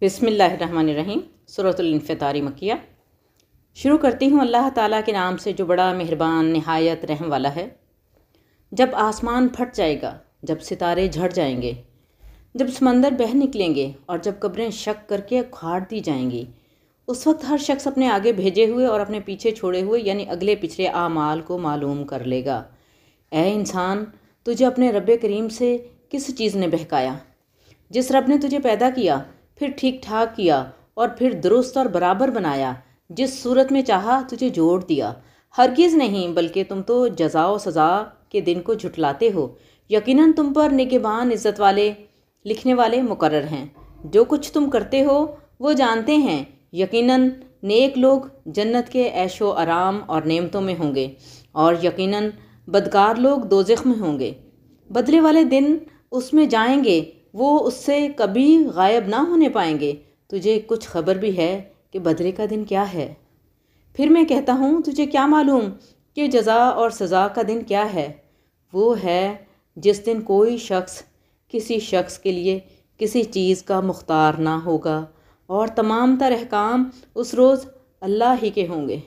بسم اللہ الرحمن الرحیم۔ سورۃ الانفطار مکیہ۔ شروع کرتی ہوں اللہ تعالیٰ کے نام سے جو بڑا مہربان نہایت رحم والا ہے۔ جب آسمان پھٹ جائے گا، جب ستارے جھڑ جائیں گے، جب سمندر بہہ نکلیں گے اور جب قبریں شک کر کے کھاڑ دی جائیں گی، اس وقت ہر شخص اپنے آگے بھیجے ہوئے اور اپنے پیچھے چھوڑے ہوئے یعنی اگلے پچھلے اعمال کو معلوم کر لے گا۔ اے انسان، تجھے اپنے رب کریم سے کس چیز نے بہکایا؟ جس رب نے تجھے پیدا کیا، پھر ٹھیک ٹھاک کیا اور پھر درست اور برابر بنایا، جس صورت میں چاہا تجھے جوڑ دیا۔ ہرگز نہیں، بلکہ تم تو جزا و سزا کے دن کو جھٹلاتے ہو۔ یقیناً تم پر نگہبان عزت والے لکھنے والے مقرر ہیں۔ جو کچھ تم کرتے ہو وہ جانتے ہیں۔ یقیناً نیک لوگ جنت کے عیش و آرام اور نعمتوں میں ہوں گے، اور یقیناً بدکار لوگ دوزخ میں ہوں گے۔ بدلے والے دن اس میں جائیں گے، وہ اس سے کبھی غائب نہ ہونے پائیں گے۔ تجھے کچھ خبر بھی ہے کہ بدلے کا دن کیا ہے؟ پھر میں کہتا ہوں، تجھے کیا معلوم کہ جزا اور سزا کا دن کیا ہے؟ وہ ہے جس دن کوئی شخص کسی شخص کے لیے کسی چیز کا مختار نہ ہوگا، اور تمام تر احکام اس روز اللہ ہی کے ہوں گے۔